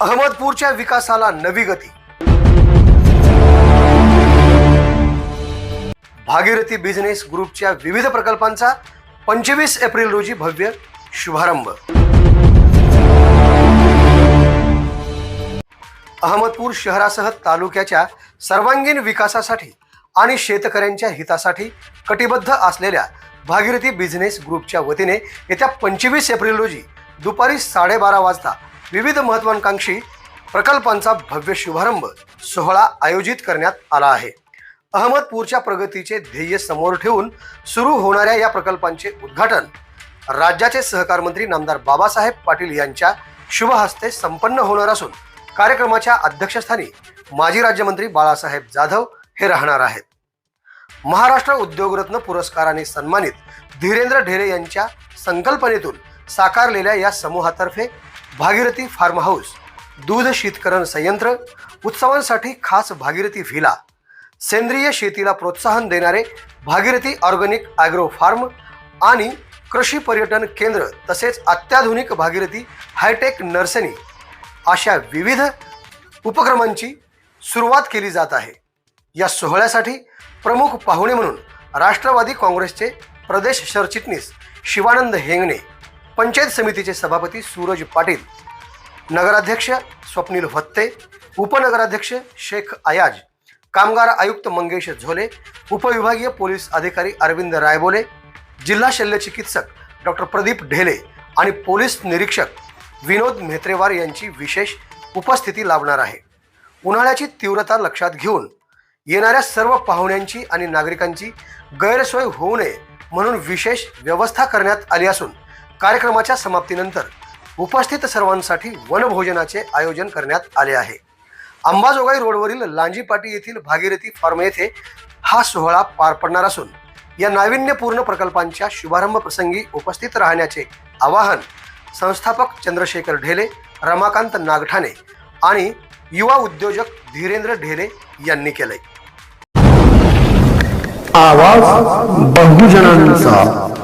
अहमदपूरच्या विकासाला नवी गती। भागीरथी बिझनेस ग्रुपच्या विविध प्रकल्पांचा 25 एप्रिल रोजी भव्य शुभारंभ। अहमदपूर शहरासह तालुक्याच्या सर्वांगीण विकासासाठी आणि शेतकऱ्यांच्या हितासाठी कटिबद्ध असलेल्या भागीरथी बिझनेस ग्रुपच्या वतीने येत्या 25 एप्रिल रोजी दुपारी 12:30 वाजता विविध महत्त्वाकांक्षी प्रकल्पांचा भव्य शुभारंभ सोहळा आयोजित करण्यात आला आहे। अहमदपूरच्या प्रगतीचे ध्येय समोर ठेवून सुरू होणाऱ्या या प्रकल्पांचे उद्घाटन राज्याचे सहकार मंत्री नामदार बाबासाहेब पाटील यांच्या शुभ हस्ते संपन्न होणार असून कार्यक्रमाच्या अध्यक्षस्थानी माजी राज्यमंत्री बाळासाहेब जाधव हे राहणार आहेत। महाराष्ट्र उद्योगरत्न पुरस्काराने सन्मानित धीरेंद्र ढेरे यांच्या संकल्पनेतून साकारलेल्या या समूहातर्फे भागीरथी फार्म हाऊस, दूध शीतकरण संयंत्र, उत्सवांसाठी खास भागीरथी व्हिला, सेंद्रिय शेतीला प्रोत्साहन देणारे भागीरथी ऑर्गॅनिक ॲग्रो फार्म आणि कृषी पर्यटन केंद्र तसेच अत्याधुनिक भागीरथी हायटेक नर्सरी अशा विविध उपक्रमांची सुरुवात केली जात आहे। या सोहळ्यासाठी प्रमुख पाहुणे म्हणून राष्ट्रवादी काँग्रेसचे प्रदेश सरचिटणीस शिवानंद हेंगणे, पंचायत समितीचे सभापती सूरज पाटील, नगराध्यक्ष स्वप्नील भत्ते, उपनगराध्यक्ष शेख अयाज, कामगार आयुक्त मंगेश झोले, उपविभागीय पोलीस अधिकारी अरविंद रायबोले, जिल्हा शल्यचिकित्सक डॉक्टर प्रदीप ढेले आणि पोलीस निरीक्षक विनोद म्हेत्रेवार यांची विशेष उपस्थिती लाभणार आहे। उन्हाळ्याची तीव्रता लक्षात घेऊन येणाऱ्या सर्व पाहुण्यांची आणि नागरिकांची गैरसोय होऊ नये म्हणून विशेष व्यवस्था करण्यात आली असून कार्यक्रमाच्या समाप्तीनंतर उपस्थित सर्वांसाठी वनभोजनाचे आयोजन करण्यात आले आहे। अंबाजोगाई रोडवरील लांजीपाटी येथील भागीरथी फार्म येथे हा सोहळा पार पडणार असून या नाविन्यपूर्ण प्रकल्पांच्या शुभारंभ प्रसंगी उपस्थित राहण्याचे आवाहन संस्थापक चंद्रशेखर ढेले, रमाकांत नागठाणे आणि युवा उद्योजक धीरेंद्र ढेले यांनी केले। आवाज बहुजनांचा।